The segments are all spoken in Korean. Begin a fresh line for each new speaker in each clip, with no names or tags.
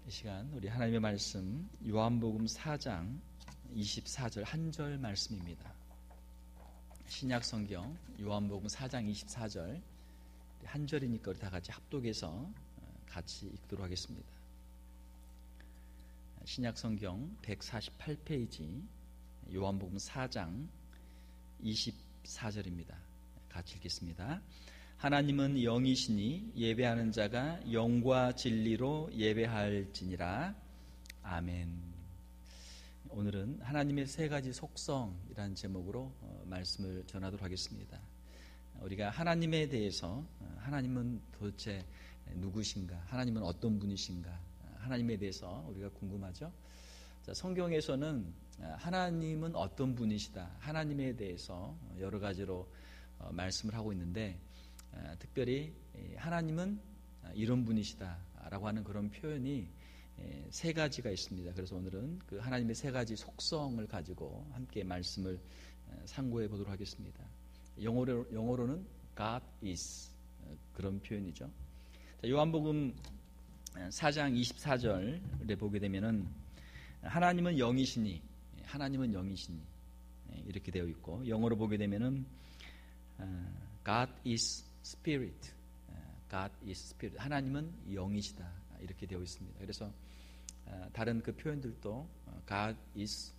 이 시간 우리 하나님의 말씀 요한복음 4장 24절 한 절 말씀입니다. 신약 성경 요한복음 4장 24절 한 절이니까 우리 다 같이 합독해서 같이 읽도록 하겠습니다. 신약 성경 148페이지 요한복음 4장 24절입니다. 같이 읽겠습니다. 하나님은 영이시니 예배하는 자가 영과 진리로 예배할지니라. 아멘. 오늘은 하나님의 세 가지 속성이라는 제목으로 말씀을 전하도록 하겠습니다. 우리가 하나님에 대해서 하나님은 도대체 누구신가? 하나님은 어떤 분이신가? 하나님에 대해서 우리가 궁금하죠? 자, 성경에서는 하나님은 어떤 분이시다. 하나님에 대해서 여러 가지로 말씀을 하고 있는데 특별히 하나님은 이런 분이시다라고 하는 그런 표현이 세 가지가 있습니다. 그래서 오늘은 그 하나님의 세 가지 속성을 가지고 함께 말씀을 상고해 보도록 하겠습니다. 영어로는 God is 그런 표현이죠. 자, 요한복음 4장 24절에 보게 되면은 하나님은 영이시니 이렇게 되어 있고, 영어로 보게 되면은 God is Spirit, God is Spirit. 하나님은 영이시다 이렇게 되어 있습니다. 그래서 다른 그 표현들도 God is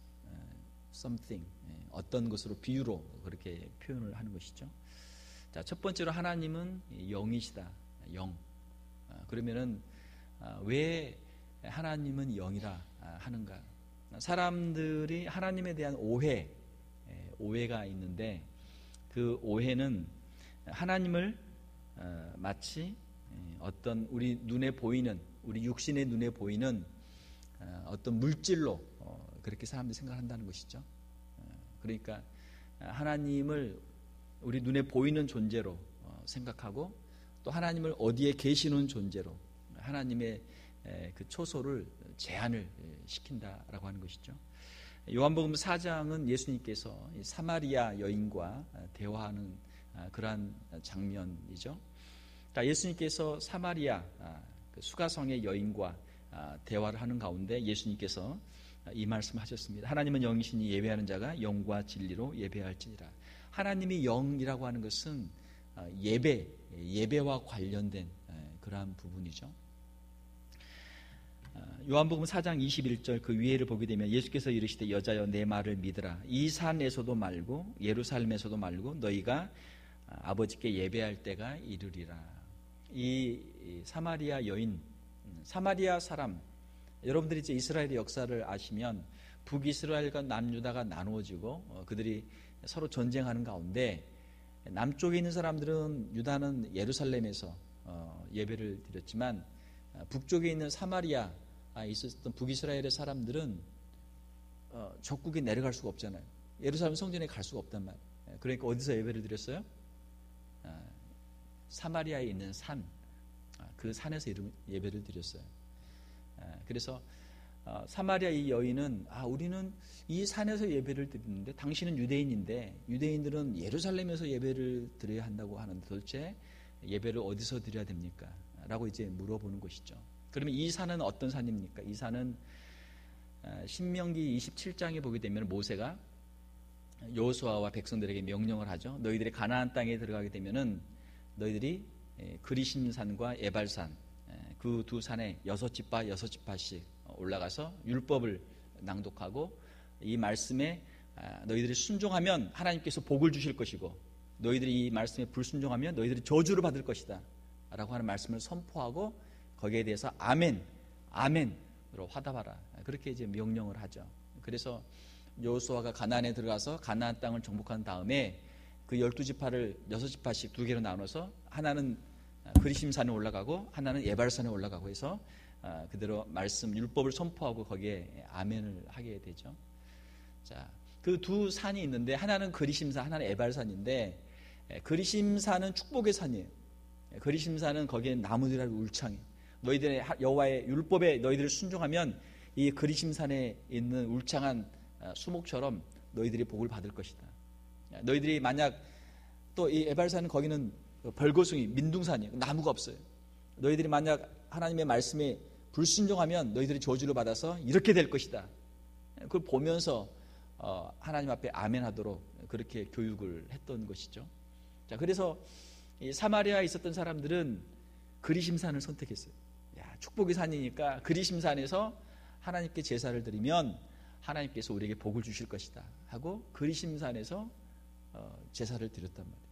something, 어떤 것으로 비유로 그렇게 표현을 하는 것이죠. 자, 첫 번째로 하나님은 영이시다. 영. 그러면은 왜 하나님은 영이라 하는가? 사람들이 하나님에 대한 오해가 있는데, 그 오해는 하나님을 마치 어떤 우리 눈에 보이는, 우리 육신의 눈에 보이는 어떤 물질로 그렇게 사람들이 생각한다는 것이죠. 그러니까 하나님을 우리 눈에 보이는 존재로 생각하고, 또 하나님을 어디에 계시는 존재로 하나님의 그 초소를 제한을 시킨다라고 하는 것이죠. 요한복음 4장은 예수님께서 사마리아 여인과 대화하는 그러한 장면이죠. 예수님께서 사마리아 수가성의 여인과 대화를 하는 가운데 예수님께서 이 말씀을 하셨습니다. 하나님은 영이시니 예배하는 자가 영과 진리로 예배할지니라. 하나님이 영이라고 하는 것은 예배와 관련된 그러한 부분이죠. 요한복음 4장 21절 그 위에를 보게 되면 예수께서 이르시되 여자여 내 말을 믿으라. 이 산에서도 말고 예루살렘에서도 말고 너희가 아버지께 예배할 때가 이르리라. 이 사마리아 여인, 사마리아 사람, 여러분들이 이제 이스라엘의 역사를 아시면 북이스라엘과 남유다가 나누어지고 그들이 서로 전쟁하는 가운데 남쪽에 있는 사람들은, 유다는 예루살렘에서 예배를 드렸지만 북쪽에 있는 사마리아에 있었던 북이스라엘의 사람들은 적국에 내려갈 수가 없잖아요. 예루살렘 성전에 갈 수가 없단 말이에요. 그러니까 어디서 예배를 드렸어요? 사마리아에 있는 산, 그 산에서 예배를 드렸어요. 그래서 사마리아 이 여인은 우리는 이 산에서 예배를 드리는데 당신은 유대인인데 유대인들은 예루살렘에서 예배를 드려야 한다고 하는데 도대체 예배를 어디서 드려야 됩니까? 라고 이제 물어보는 것이죠. 그러면 이 산은 어떤 산입니까? 이 산은 신명기 27장에 보게 되면 모세가 여호수아와 백성들에게 명령을 하죠. 너희들이 가나안 땅에 들어가게 되면은 너희들이 그리심산과 에발산, 그 두 산에 6지파씩 올라가서 율법을 낭독하고 이 말씀에 너희들이 순종하면 하나님께서 복을 주실 것이고, 너희들이 이 말씀에 불순종하면 너희들이 저주를 받을 것이다 라고 하는 말씀을 선포하고 거기에 대해서 아멘으로 화답하라, 그렇게 이제 명령을 하죠. 그래서 여호수아가 가나안에 들어가서 가나안 땅을 정복한 다음에 그 12지파를 6지파씩 두 개로 나눠서 하나는 그리심산에 올라가고 하나는 에발산에 올라가고 해서 그대로 말씀 율법을 선포하고 거기에 아멘을 하게 되죠. 자, 그 두 산이 있는데 하나는 그리심산, 하나는 에발산인데 그리심산은 축복의 산이에요. 그리심산은 거기에 나무들이 울창해. 너희들의 여호와의 율법에 너희들을 순종하면 이 그리심산에 있는 울창한 수목처럼 너희들이 복을 받을 것이다. 너희들이 만약 또 이 에발산은 거기는 벌거숭이 민둥산이에요. 나무가 없어요. 너희들이 만약 하나님의 말씀에 불순종하면 너희들이 저주를 받아서 이렇게 될 것이다. 그걸 보면서 하나님 앞에 아멘하도록 그렇게 교육을 했던 것이죠. 자, 그래서 이 사마리아에 있었던 사람들은 그리심산을 선택했어요. 야, 축복의 산이니까 그리심산에서 하나님께 제사를 드리면 하나님께서 우리에게 복을 주실 것이다 하고 그리심산에서 제사를 드렸단 말이에요.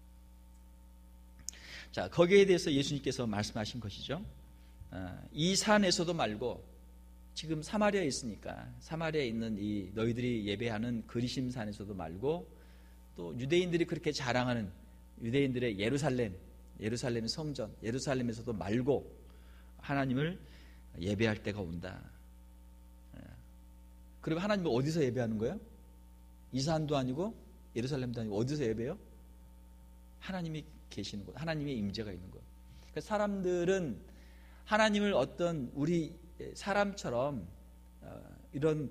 자, 거기에 대해서 예수님께서 말씀하신 것이죠. 이 산에서도 말고 지금 사마리아에 있으니까 사마리아에 있는 이 너희들이 예배하는 그리심산에서도 말고 또 유대인들이 그렇게 자랑하는 유대인들의 예루살렘의 성전, 예루살렘에서도 말고 하나님을 예배할 때가 온다. 그럼 하나님은 어디서 예배하는 거예요? 이 산도 아니고 예루살렘도 아니고 어디서 예배해요? 하나님이 계시는 곳, 하나님의 임재가 있는 곳. 그러니까 사람들은 하나님을 어떤 우리 사람처럼 이런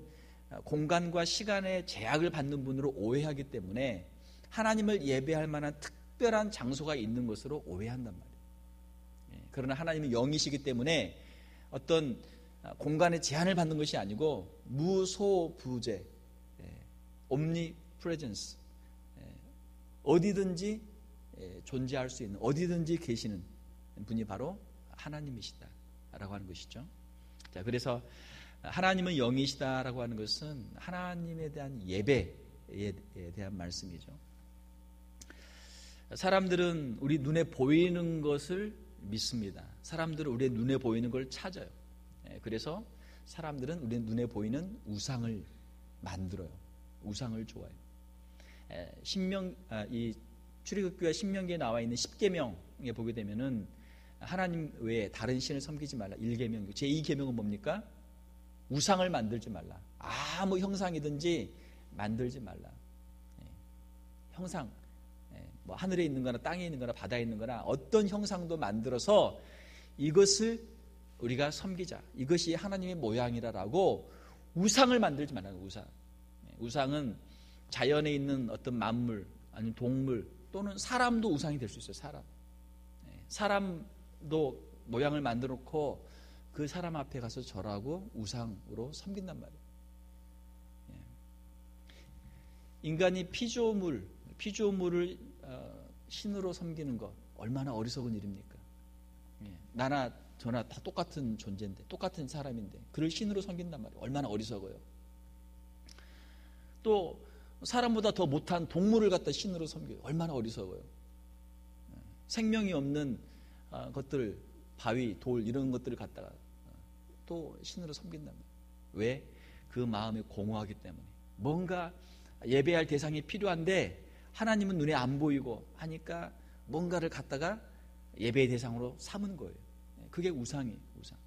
공간과 시간의 제약을 받는 분으로 오해하기 때문에 하나님을 예배할 만한 특별한 장소가 있는 것으로 오해한단 말이에요. 그러나 하나님은 영이시기 때문에 어떤 공간의 제한을 받는 것이 아니고 무소부재, omnipresence, 어디든지 존재할 수 있는, 어디든지 계시는 분이 바로 하나님이시다라고 하는 것이죠. 자, 그래서 하나님은 영이시다라고 하는 것은 하나님에 대한 예배에 대한 말씀이죠. 사람들은 우리 눈에 보이는 것을 믿습니다. 사람들은 우리의 눈에 보이는 걸 찾아요. 그래서 사람들은 우리 눈에 보이는 우상을 만들어요. 우상을 좋아해요. 이 출애굽기와 신명기에 나와 있는 10계명에 보게 되면은 하나님 외에 다른 신을 섬기지 말라. 1계명, 제2계명은 뭡니까? 우상을 만들지 말라. 아무 형상이든지 만들지 말라. 형상, 뭐 하늘에 있는 거나 땅에 있는 거나 바다에 있는 거나 어떤 형상도 만들어서 이것을 우리가 섬기자. 이것이 하나님의 모양이라라고 우상을 만들지 말라는 우상. 우상은 자연에 있는 어떤 만물, 아니면 동물 또는 사람도 우상이 될 수 있어요. 사람도 모양을 만들어 놓고 그 사람 앞에 가서 절하고 우상으로 섬긴단 말이에요. 인간이 피조물을 신으로 섬기는 것 얼마나 어리석은 일입니까? 나나 저나 다 똑같은 존재인데, 똑같은 사람인데 그를 신으로 섬긴단 말이에요. 얼마나 어리석어요. 또 사람보다 더 못한 동물을 갖다 신으로 섬겨요. 얼마나 어리석어요. 생명이 없는 것들, 바위, 돌 이런 것들을 갖다가 또 신으로 섬긴단 말이에요. 왜? 그 마음에 공허하기 때문에. 뭔가 예배할 대상이 필요한데 하나님은 눈에 안 보이고 하니까 뭔가를 갖다가 예배의 대상으로 삼은 거예요. 그게 우상이에요. 우상.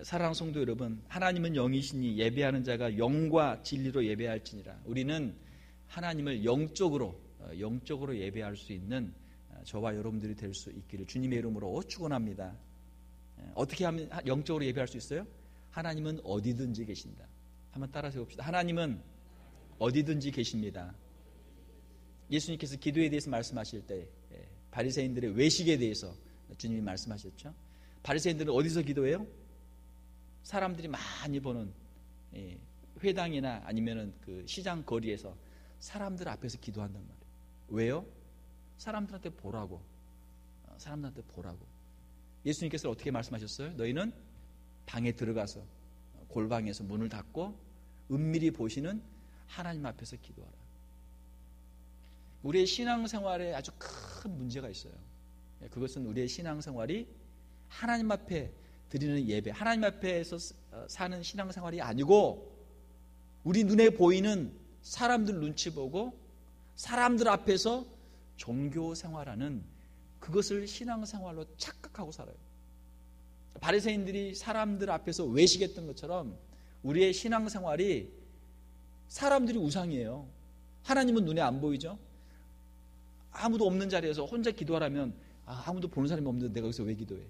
사랑하는 성도 여러분, 하나님은 영이시니 예배하는 자가 영과 진리로 예배할지니라. 우리는 하나님을 영적으로 예배할 수 있는 저와 여러분들이 될 수 있기를 주님의 이름으로 축원합니다. 어떻게 하면 영적으로 예배할 수 있어요? 하나님은 어디든지 계신다. 한번 따라서 해봅시다. 하나님은 어디든지 계십니다. 예수님께서 기도에 대해서 말씀하실 때 바리새인들의 외식에 대해서 주님이 말씀하셨죠. 바리새인들은 어디서 기도해요? 사람들이 많이 보는 회당이나 아니면은 그 시장 거리에서 사람들 앞에서 기도한단 말이에요. 왜요? 사람들한테 보라고. 사람들한테 보라고. 예수님께서 어떻게 말씀하셨어요? 너희는 방에 들어가서 골방에서 문을 닫고 은밀히 보시는 하나님 앞에서 기도하라. 우리의 신앙생활에 아주 큰 문제가 있어요. 그것은 우리의 신앙생활이 하나님 앞에 드리는 예배, 하나님 앞에서 사는 신앙생활이 아니고 우리 눈에 보이는 사람들 눈치 보고 사람들 앞에서 종교생활하는 그것을 신앙생활로 착각하고 살아요. 바리새인들이 사람들 앞에서 외식했던 것처럼 우리의 신앙생활이 사람들이 우상이에요. 하나님은 눈에 안 보이죠. 아무도 없는 자리에서 혼자 기도하라면 아무도 보는 사람이 없는데 내가 여기서 왜 기도해?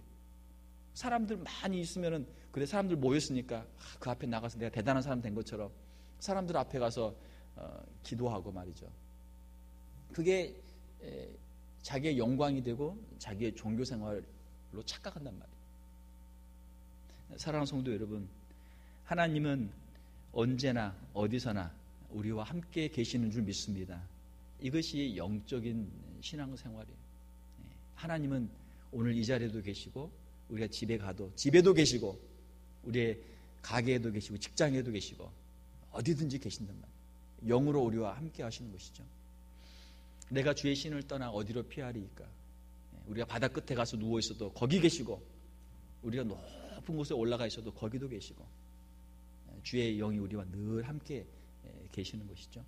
사람들 많이 있으면은 그래 사람들 모였으니까 그 앞에 나가서 내가 대단한 사람 된 것처럼 사람들 앞에 가서 기도하고 말이죠. 그게 자기의 영광이 되고 자기의 종교생활로 착각한단 말이에요. 사랑하는 성도 여러분, 하나님은 언제나 어디서나 우리와 함께 계시는 줄 믿습니다. 이것이 영적인 신앙생활이에요. 하나님은 오늘 이 자리에도 계시고, 우리가 집에 가도 집에도 계시고, 우리의 가게에도 계시고, 직장에도 계시고, 어디든지 계신단 말이에요. 영으로 우리와 함께 하시는 것이죠. 내가 주의 신을 떠나 어디로 피하리이까? 우리가 바다 끝에 가서 누워 있어도 거기 계시고, 우리가 높은 곳에 올라가 있어도 거기도 계시고, 주의 영이 우리와 늘 함께 계시는 것이죠.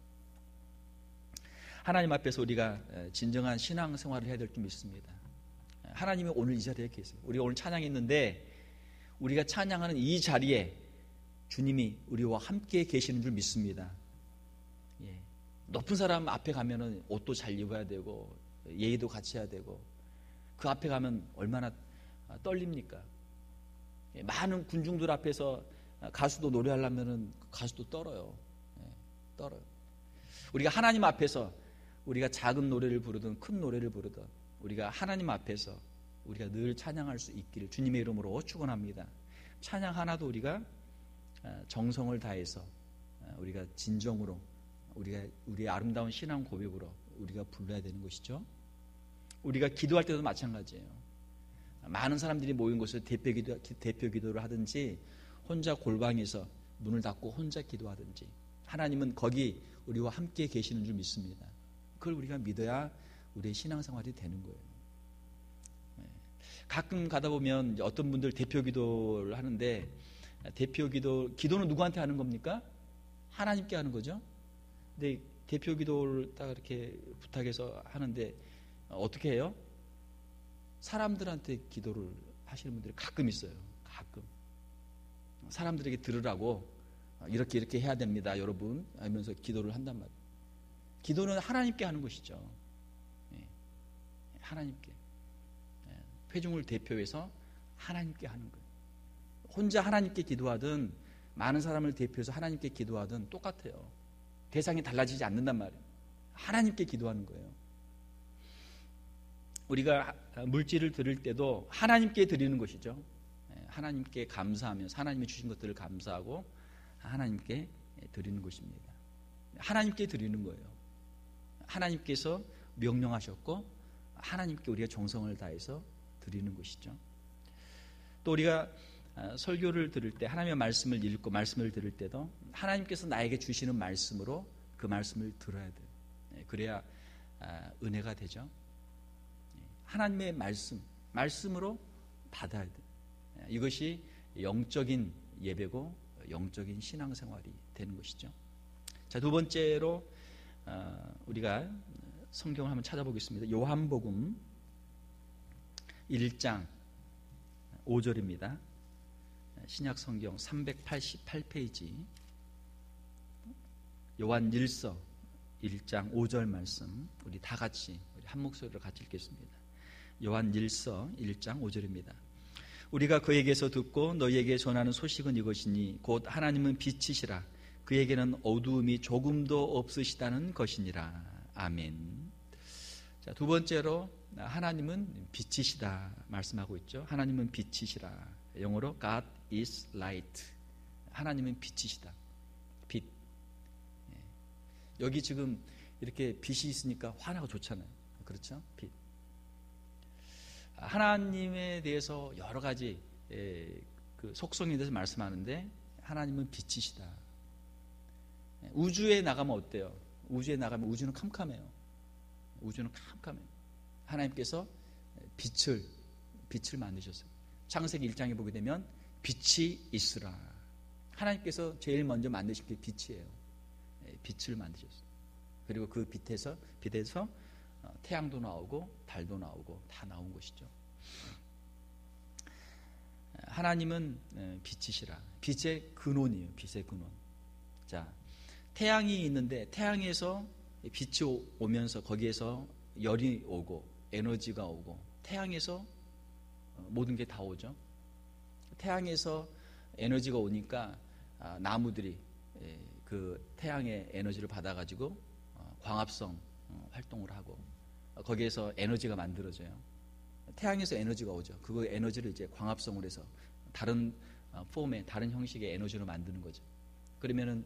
하나님 앞에서 우리가 진정한 신앙생활을 해야 될 줄 믿습니다. 하나님이 오늘 이 자리에 계세요. 우리가 오늘 찬양했는데, 우리가 찬양하는 이 자리에 주님이 우리와 함께 계시는 줄 믿습니다. 높은 사람 앞에 가면은 옷도 잘 입어야 되고, 예의도 같이 해야 되고, 그 앞에 가면 얼마나 떨립니까? 많은 군중들 앞에서 가수도 노래하려면은 가수도 떨어요. 떨어요. 우리가 하나님 앞에서 우리가 작은 노래를 부르든 큰 노래를 부르든 우리가 하나님 앞에서 우리가 늘 찬양할 수 있기를 주님의 이름으로 축원합니다. 찬양 하나도 우리가 정성을 다해서 우리가 진정으로 우리의 아름다운 신앙 고백으로 우리가 불러야 되는 것이죠. 우리가 기도할 때도 마찬가지예요. 많은 사람들이 모인 곳에서 대표 기도를 하든지, 혼자 골방에서 문을 닫고 혼자 기도하든지, 하나님은 거기 우리와 함께 계시는 줄 믿습니다. 그걸 우리가 믿어야 우리의 신앙생활이 되는 거예요. 가끔 가다 보면 어떤 분들 대표 기도를 하는데, 기도는 누구한테 하는 겁니까? 하나님께 하는 거죠. 근데 대표 기도를 딱 이렇게 부탁해서 하는데 어떻게 해요? 사람들한테 기도를 하시는 분들이 가끔 있어요. 가끔. 사람들에게 들으라고 이렇게 해야 됩니다, 여러분, 하면서 기도를 한단 말이에요. 기도는 하나님께 하는 것이죠. 하나님께. 회중을 대표해서 하나님께 하는 거예요. 혼자 하나님께 기도하든 많은 사람을 대표해서 하나님께 기도하든 똑같아요. 대상이 달라지지 않는단 말이에요. 하나님께 기도하는 거예요. 우리가 물질을 드릴 때도 하나님께 드리는 것이죠. 하나님께 감사하면서 하나님이 주신 것들을 감사하고 하나님께 드리는 것입니다. 하나님께 드리는 거예요. 하나님께서 명령하셨고 하나님께 우리가 정성을 다해서 드리는 것이죠. 또 우리가 설교를 들을 때, 하나님의 말씀을 읽고 말씀을 들을 때도 하나님께서 나에게 주시는 말씀으로 그 말씀을 들어야 돼요. 그래야 은혜가 되죠. 하나님의 말씀으로 받아야 돼요. 이것이 영적인 예배고 영적인 신앙생활이 되는 것이죠. 자, 두 번째로 우리가 성경을 한번 찾아보겠습니다. 요한복음 1장 5절입니다. 신약 성경 388페이지 요한일서 1장 5절 말씀, 우리 다 같이 한 목소리로 같이 읽겠습니다. 요한일서 1장 5절입니다. 우리가 그에게서 듣고 너희에게 전하는 소식은 이것이니 곧 하나님은 빛이시라 그에게는 어두움이 조금도 없으시다는 것이니라. 아멘. 자, 두 번째로 하나님은 빛이시다 말씀하고 있죠. 하나님은 빛이시라. 영어로 God is light. 하나님은 빛이시다. 빛. 여기 지금 이렇게 빛이 있으니까 환하고 좋잖아요. 그렇죠? 빛. 하나님에 대해서 여러 가지 그 속성에 대해서 말씀하는데, 하나님은 빛이시다. 우주에 나가면 어때요? 우주에 나가면 우주는 캄캄해요. 우주는 캄캄해요. 하나님께서 빛을 만드셨어요. 창세기 1장에 보게 되면 빛이 있으라. 하나님께서 제일 먼저 만드신 게 빛이에요. 빛을 만드셨어요. 그리고 그 빛에서 태양도 나오고 달도 나오고 다 나온 것이죠. 하나님은 빛이시라. 빛의 근원이에요. 빛의 근원. 자, 태양이 있는데 태양에서 빛이 오면서 거기에서 열이 오고 에너지가 오고 태양에서 모든 게 다 오죠. 태양에서 에너지가 오니까 나무들이 그 태양의 에너지를 받아가지고 광합성 활동을 하고 거기에서 에너지가 만들어져요. 태양에서 에너지가 오죠. 그 에너지를 이제 광합성을 해서 다른 폼의 다른 형식의 에너지로 만드는 거죠. 그러면은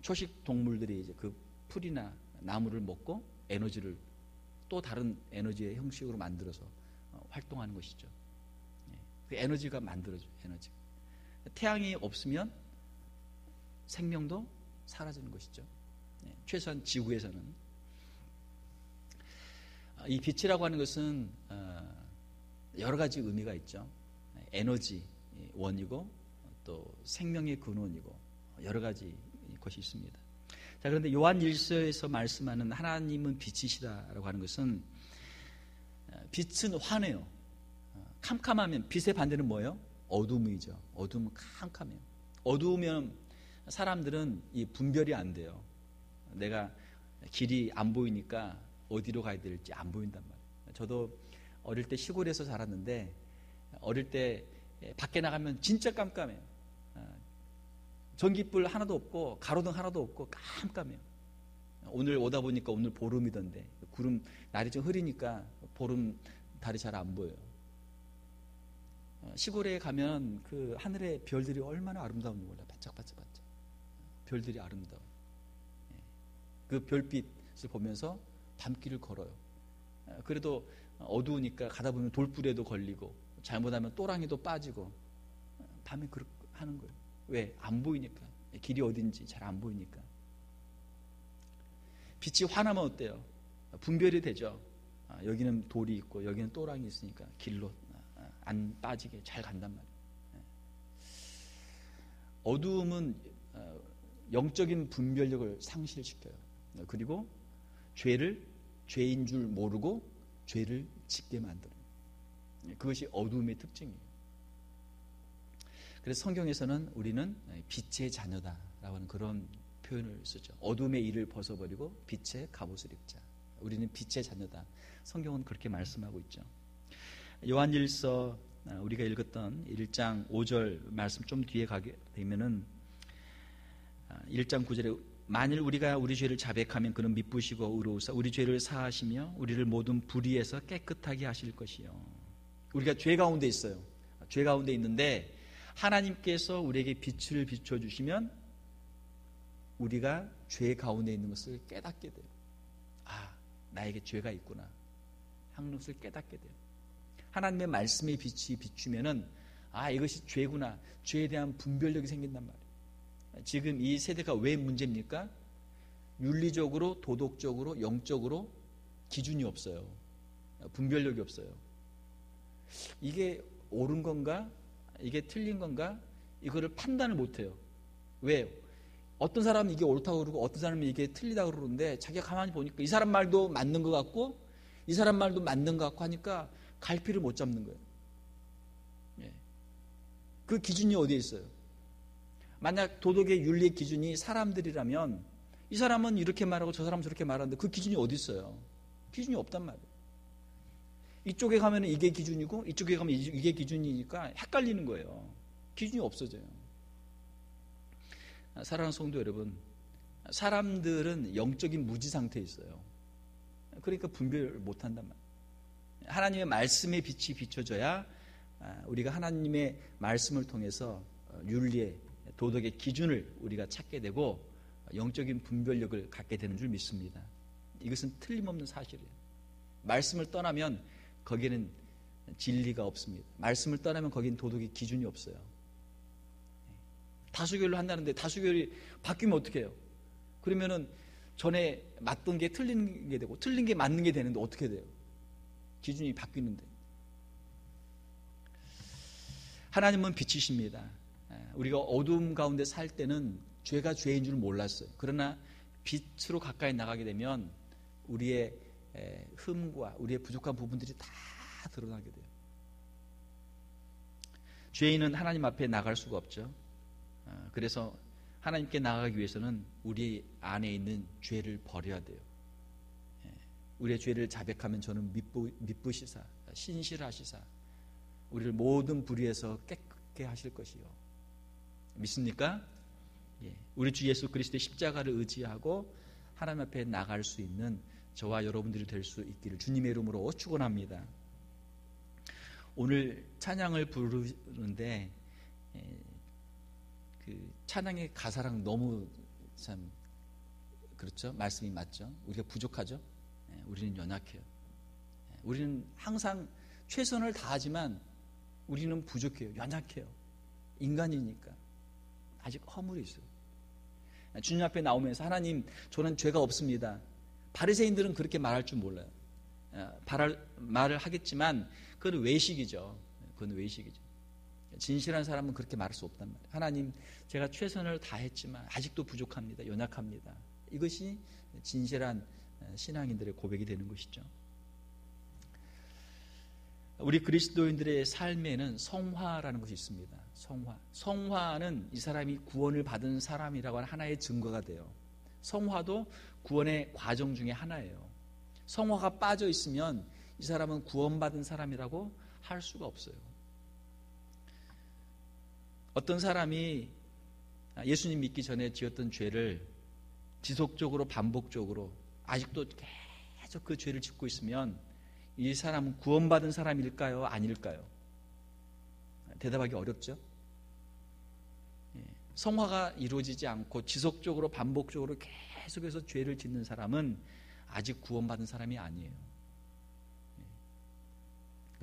초식 동물들이 이제 그 풀이나 나무를 먹고 에너지를 또 다른 에너지의 형식으로 만들어서 활동하는 것이죠. 그 에너지가 만들어져요. 에너지. 태양이 없으면 생명도 사라지는 것이죠. 최소한 지구에서는. 이 빛이라고 하는 것은 여러 가지 의미가 있죠. 에너지 원이고 또 생명의 근원이고 여러 가지 것이 있습니다. 자, 그런데 요한 1서에서 말씀하는 하나님은 빛이시다라고 하는 것은 빛은 환해요. 캄캄하면 빛의 반대는 뭐예요? 어둠이죠. 어둠은 캄캄해요. 어두우면 사람들은 이 분별이 안 돼요. 내가 길이 안 보이니까 어디로 가야 될지 안 보인단 말이에요. 저도 어릴 때 시골에서 자랐는데 어릴 때 밖에 나가면 진짜 깜깜해요. 전기불 하나도 없고 가로등 하나도 없고 깜깜해요. 오늘 오다 보니까 오늘 보름이던데 구름 날이 좀 흐리니까 보름 달이 잘 안 보여요. 시골에 가면 그 하늘의 별들이 얼마나 아름다운지 몰라요. 반짝반짝반짝. 별들이 아름다워. 그 별빛을 보면서 밤길을 걸어요. 그래도 어두우니까 가다 보면 돌불에도 걸리고 잘못하면 또랑이도 빠지고 밤에 그렇게 하는 거예요. 왜? 안 보이니까. 길이 어딘지 잘 안 보이니까. 빛이 환하면 어때요? 분별이 되죠. 여기는 돌이 있고 여기는 또랑이 있으니까 길로 안 빠지게 잘 간단 말이에요. 어두움은 영적인 분별력을 상실시켜요. 그리고 죄인 줄 모르고 죄를 짓게 만들어요. 그것이 어두움의 특징이에요. 그래서 성경에서는 우리는 빛의 자녀다라고 하는 그런 표현을 쓰죠. 어둠의 일을 벗어버리고 빛의 갑옷을 입자. 우리는 빛의 자녀다. 성경은 그렇게 말씀하고 있죠. 요한일서 우리가 읽었던 1장 5절 말씀 좀 뒤에 가게 되면은 1장 9절에 만일 우리가 우리 죄를 자백하면 그는 미쁘시고 의로우사 우리 죄를 사하시며 우리를 모든 불의에서 깨끗하게 하실 것이요. 우리가 죄 가운데 있어요. 죄 가운데 있는데 하나님께서 우리에게 빛을 비춰주시면 우리가 죄 가운데 있는 것을 깨닫게 돼요. 아, 나에게 죄가 있구나 하는 것을 깨닫게 돼요. 하나님의 말씀의 빛이 비추면은 아, 이것이 죄구나. 죄에 대한 분별력이 생긴단 말이에요. 지금 이 세대가 왜 문제입니까? 윤리적으로, 도덕적으로, 영적으로 기준이 없어요. 분별력이 없어요. 이게 옳은 건가? 이게 틀린 건가? 이거를 판단을 못해요. 왜? 어떤 사람은 이게 옳다고 그러고 어떤 사람은 이게 틀리다고 그러는데 자기가 가만히 보니까 이 사람 말도 맞는 것 같고 이 사람 말도 맞는 것 같고 하니까 갈피를 못 잡는 거예요. 그 기준이 어디에 있어요? 만약 도덕의 윤리의 기준이 사람들이라면 이 사람은 이렇게 말하고 저 사람은 저렇게 말하는데 그 기준이 어디 있어요? 기준이 없단 말이에요. 이쪽에 가면 이게 기준이고 이쪽에 가면 이게 기준이니까 헷갈리는 거예요. 기준이 없어져요. 사랑하는 성도 여러분, 사람들은 영적인 무지 상태에 있어요. 그러니까 분별 못한단 말이에요. 하나님의 말씀의 빛이 비춰져야 우리가 하나님의 말씀을 통해서 윤리의 도덕의 기준을 우리가 찾게 되고 영적인 분별력을 갖게 되는 줄 믿습니다. 이것은 틀림없는 사실이에요. 말씀을 떠나면 거기에는 진리가 없습니다. 말씀을 떠나면 거기는 도덕의 기준이 없어요. 다수결로 한다는데 다수결이 바뀌면 어떻게 해요? 그러면은 전에 맞던 게 틀린 게 되고 틀린 게 맞는 게 되는데 어떻게 돼요? 기준이 바뀌는데. 하나님은 빛이십니다. 우리가 어두움 가운데 살 때는 죄가 죄인 줄 몰랐어요. 그러나 빛으로 가까이 나가게 되면 우리의 흠과 우리의 부족한 부분들이 다 드러나게 돼요. 죄인은 하나님 앞에 나갈 수가 없죠. 그래서 하나님께 나가기 위해서는 우리 안에 있는 죄를 버려야 돼요. 우리의 죄를 자백하면 저는 미쁘시사 신실하시사 우리를 모든 불의에서 깨끗게 하실 것이요. 믿습니까? 우리 주 예수 그리스도의 십자가를 의지하고 하나님 앞에 나갈 수 있는 저와 여러분들이 될 수 있기를 주님의 이름으로 축원합니다. 오늘 찬양을 부르는데 찬양의 가사랑 너무 참 그렇죠? 말씀이 맞죠? 우리가 부족하죠? 우리는 연약해요. 우리는 항상 최선을 다하지만 우리는 부족해요. 연약해요. 인간이니까 아직 허물이 있어요. 주님 앞에 나오면서 하나님, 저는 죄가 없습니다. 바리새인들은 그렇게 말할 줄 몰라요. 말을 하겠지만 그건 외식이죠. 그건 외식이죠. 진실한 사람은 그렇게 말할 수 없단 말이에요. 하나님, 제가 최선을 다했지만 아직도 부족합니다. 연약합니다. 이것이 진실한 신앙인들의 고백이 되는 것이죠. 우리 그리스도인들의 삶에는 성화라는 것이 있습니다. 성화는 이 사람이 구원을 받은 사람이라고 하는 하나의 증거가 돼요. 성화도 구원의 과정 중에 하나예요. 성화가 빠져 있으면 이 사람은 구원받은 사람이라고 할 수가 없어요. 어떤 사람이 예수님 믿기 전에 지었던 죄를 지속적으로 반복적으로 아직도 계속 그 죄를 짓고 있으면 이 사람은 구원받은 사람일까요? 아닐까요? 대답하기 어렵죠? 성화가 이루어지지 않고 지속적으로 반복적으로 계속해서 죄를 짓는 사람은 아직 구원받은 사람이 아니에요.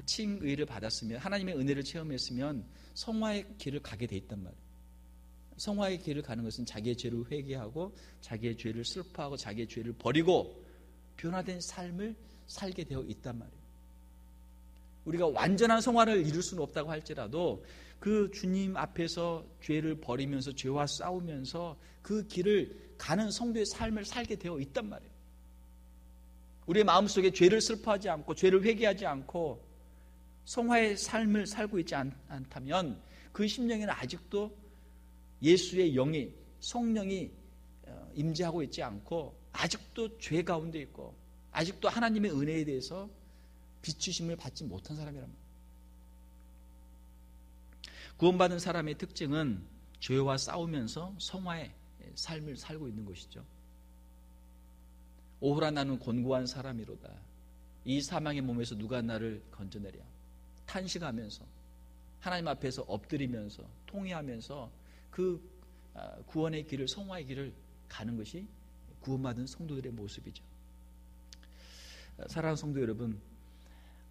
칭의를 받았으면, 하나님의 은혜를 체험했으면 성화의 길을 가게 돼 있단 말이에요. 성화의 길을 가는 것은 자기의 죄를 회개하고 자기의 죄를 슬퍼하고 자기의 죄를 버리고 변화된 삶을 살게 되어 있단 말이에요. 우리가 완전한 성화를 이룰 수는 없다고 할지라도 그 주님 앞에서 죄를 버리면서 죄와 싸우면서 그 길을 가는 성도의 삶을 살게 되어 있단 말이에요. 우리의 마음속에 죄를 슬퍼하지 않고 죄를 회개하지 않고 성화의 삶을 살고 있지 않다면 그 심령에는 아직도 예수의 영이, 성령이 임재하고 있지 않고 아직도 죄 가운데 있고 아직도 하나님의 은혜에 대해서 비추심을 받지 못한 사람이란 말이에요. 구원받은 사람의 특징은 죄와 싸우면서 성화의 삶을 살고 있는 것이죠. 오호라 나는 곤고한 사람이로다. 이 사망의 몸에서 누가 나를 건져내랴. 탄식하면서 하나님 앞에서 엎드리면서 통회하면서 그 구원의 길을, 성화의 길을 가는 것이 구원받은 성도들의 모습이죠. 사랑하는 성도 여러분,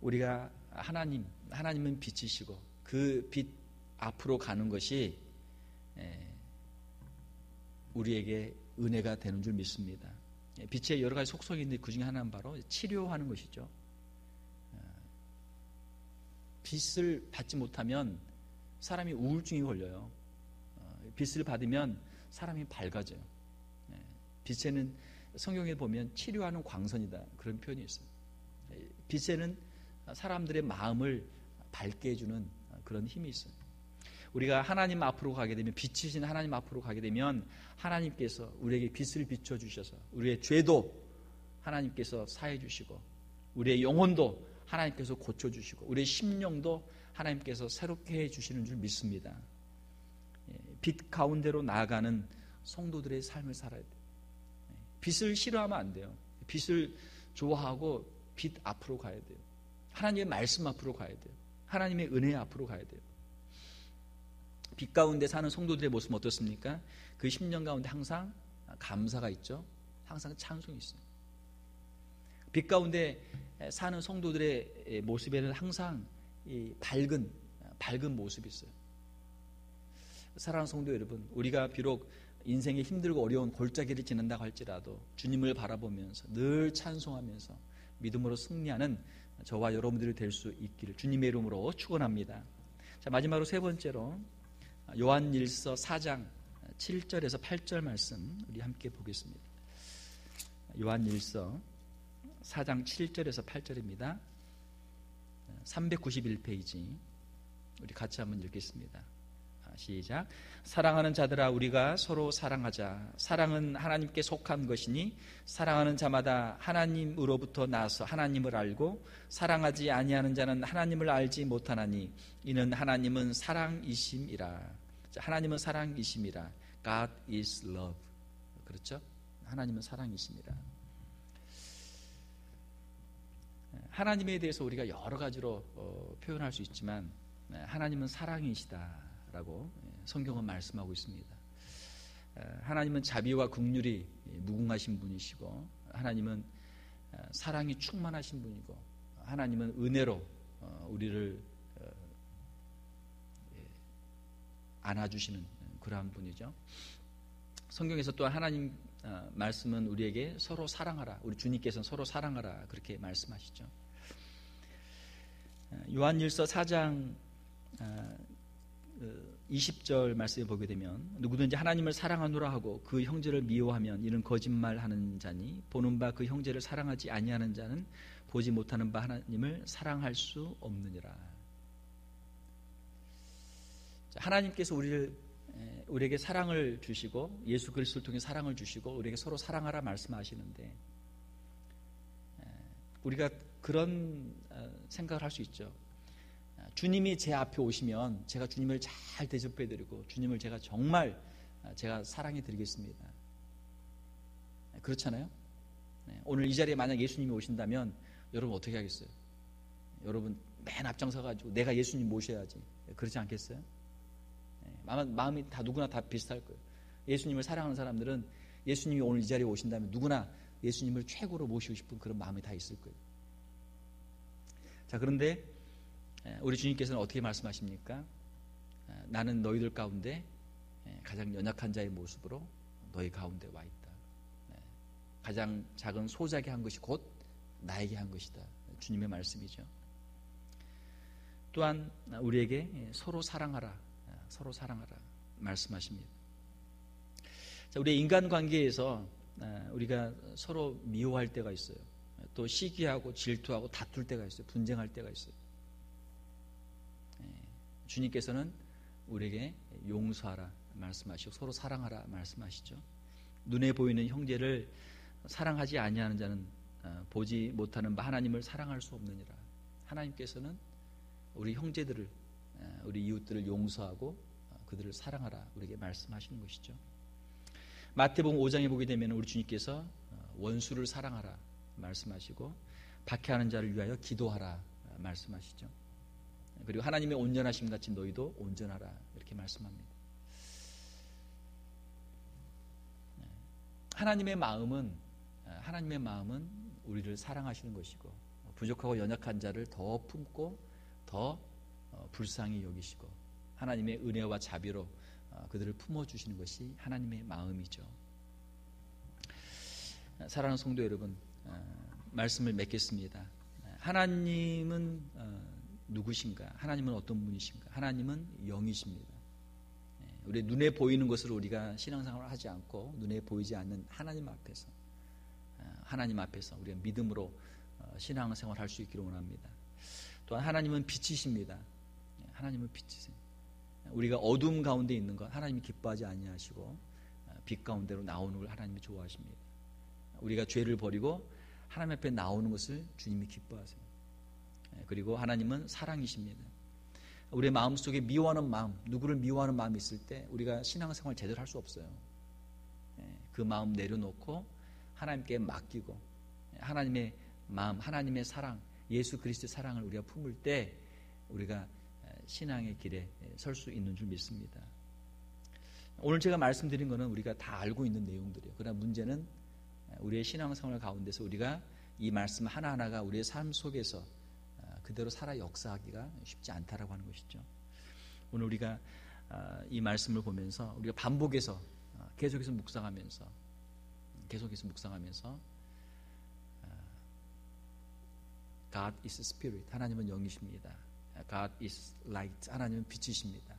우리가 하나님은 빛이시고 그 빛 앞으로 가는 것이 우리에게 은혜가 되는 줄 믿습니다. 빛의 여러 가지 속성이 있는데 그 중에 하나는 바로 치료하는 것이죠. 빛을 받지 못하면 사람이 우울증이 걸려요. 빛을 받으면 사람이 밝아져요. 빛에는 성경에 보면 치료하는 광선이다, 그런 표현이 있어요. 빛에는 사람들의 마음을 밝게 해주는 그런 힘이 있어요. 우리가 하나님 앞으로 가게 되면, 빛이신 하나님 앞으로 가게 되면 하나님께서 우리에게 빛을 비춰주셔서 우리의 죄도 하나님께서 사해 주시고 우리의 영혼도 하나님께서 고쳐주시고 우리의 심령도 하나님께서 새롭게 해주시는 줄 믿습니다. 빛 가운데로 나아가는 성도들의 삶을 살아야 돼요. 빛을 싫어하면 안 돼요. 빛을 좋아하고 빛 앞으로 가야 돼요. 하나님의 말씀 앞으로 가야 돼요. 하나님의 은혜 앞으로 가야 돼요. 빛 가운데 사는 성도들의 모습은 어떻습니까? 그 심령 가운데 항상 감사가 있죠. 항상 찬송이 있어요. 빛 가운데 사는 성도들의 모습에는 항상 이 밝은 모습이 있어요. 사랑하는 성도 여러분, 우리가 비록 인생의 힘들고 어려운 골짜기를 지난다고 할지라도 주님을 바라보면서 늘 찬송하면서 믿음으로 승리하는 저와 여러분들이 될 수 있기를 주님의 이름으로 축원합니다. 자, 마지막으로 세 번째로 요한일서 4장 7절에서 8절 말씀 우리 함께 보겠습니다. 요한일서 4장 7절에서 8절입니다. 391페이지 우리 같이 한번 읽겠습니다. 시작. 사랑하는 자들아, 우리가 서로 사랑하자. 사랑은 하나님께 속한 것이니 사랑하는 자마다 하나님으로부터 나서 하나님을 알고 사랑하지 아니하는 자는 하나님을 알지 못하나니 이는 하나님은 사랑이심이라. 하나님은 사랑이심이라. God is love. 그렇죠? 하나님은 사랑이심이라. 하나님에 대해서 우리가 여러 가지로 표현할 수 있지만 하나님은 사랑이시다라고 성경은 말씀하고 있습니다. 하나님은 자비와 긍휼이 무궁하신 분이시고 하나님은 사랑이 충만하신 분이고 하나님은 은혜로 우리를 안아주시는 그러한 분이죠. 성경에서 또 하나님 말씀은 우리에게 서로 사랑하라, 우리 주님께서는 서로 사랑하라 그렇게 말씀하시죠. 요한일서 4장 20절 말씀에 보게 되면 누구든지 하나님을 사랑하노라 하고 그 형제를 미워하면 이는 거짓말하는 자니 보는 바 그 형제를 사랑하지 아니하는 자는 보지 못하는 바 하나님을 사랑할 수 없느니라. 하나님께서 우리에게 사랑을 주시고 예수 그리스도를 통해 사랑을 주시고 우리에게 서로 사랑하라 말씀하시는데 우리가 그런 생각을 할 수 있죠. 주님이 제 앞에 오시면 제가 주님을 잘 대접해드리고 주님을 제가 정말 제가 사랑해드리겠습니다. 그렇잖아요. 오늘 이 자리에 만약 예수님이 오신다면 여러분 어떻게 하겠어요? 여러분 맨 앞장서가지고 내가 예수님 모셔야지 그렇지 않겠어요? 마음이 다 누구나 다 비슷할 거예요. 예수님을 사랑하는 사람들은 예수님이 오늘 이 자리에 오신다면 누구나 예수님을 최고로 모시고 싶은 그런 마음이 다 있을 거예요. 자, 그런데 우리 주님께서는 어떻게 말씀하십니까? 나는 너희들 가운데 가장 연약한 자의 모습으로 너희 가운데 와 있다. 가장 작은 소작이 한 것이 곧 나에게 한 것이다. 주님의 말씀이죠. 또한 우리에게 서로 사랑하라 말씀하십니다. 자, 우리 인간관계에서 우리가 서로 미워할 때가 있어요. 또 시기하고 질투하고 다툴 때가 있어요. 분쟁할 때가 있어요. 주님께서는 우리에게 용서하라 말씀하시고 서로 사랑하라 말씀하시죠. 눈에 보이는 형제를 사랑하지 아니하는 자는 보지 못하는 바 하나님을 사랑할 수 없느니라. 하나님께서는 우리 형제들을 우리 이웃들을 용서하고 그들을 사랑하라 우리에게 말씀하시는 것이죠. 마태복음 5장에 보게 되면 우리 주님께서 원수를 사랑하라 말씀하시고 박해하는 자를 위하여 기도하라 말씀하시죠. 그리고 하나님의 온전하심 같이 너희도 온전하라 이렇게 말씀합니다. 하나님의 마음은 우리를 사랑하시는 것이고 부족하고 연약한 자를 더 품고 더 불쌍히 여기시고 하나님의 은혜와 자비로 그들을 품어주시는 것이 하나님의 마음이죠. 사랑하는 성도 여러분, 말씀을 맺겠습니다. 하나님은 누구신가? 하나님은 어떤 분이신가? 하나님은 영이십니다. 우리 눈에 보이는 것으로 우리가 신앙생활을 하지 않고 눈에 보이지 않는 하나님 앞에서 우리가 믿음으로 신앙생활을 할 수 있기를 원합니다. 또한 하나님은 빛이십니다. 하나님은 빛이세요. 우리가 어둠 가운데 있는 것 하나님이 기뻐하지 아니하시고 빛 가운데로 나오는 걸 하나님이 좋아하십니다. 우리가 죄를 버리고 하나님 앞에 나오는 것을 주님이 기뻐하세요. 그리고 하나님은 사랑이십니다. 우리의 마음속에 미워하는 마음, 누구를 미워하는 마음이 있을 때 우리가 신앙생활 제대로 할 수 없어요. 그 마음 내려놓고 하나님께 맡기고 하나님의 마음, 하나님의 사랑, 예수 그리스도의 사랑을 우리가 품을 때 우리가 신앙의 길에 설 수 있는 줄 믿습니다. 오늘 제가 말씀드린 것은 우리가 다 알고 있는 내용들이에요. 그러나 문제는 우리의 신앙생활 가운데서 우리가 이 말씀 하나하나가 우리의 삶 속에서 그대로 살아 역사하기가 쉽지 않다라고 하는 것이죠. 오늘 우리가 이 말씀을 보면서 우리가 반복해서 계속해서 묵상하면서 God is Spirit, 하나님은 영이십니다. God is Light, 하나님은 빛이십니다.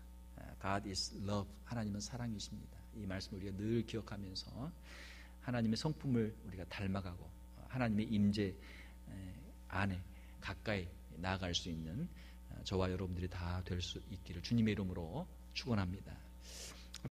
God is Love, 하나님은 사랑이십니다. 이 말씀을 우리가 늘 기억하면서 하나님의 성품을 우리가 닮아가고 하나님의 임재 안에 가까이 나아갈 수 있는 저와 여러분들이 다 될 수 있기를 주님의 이름으로 축원합니다.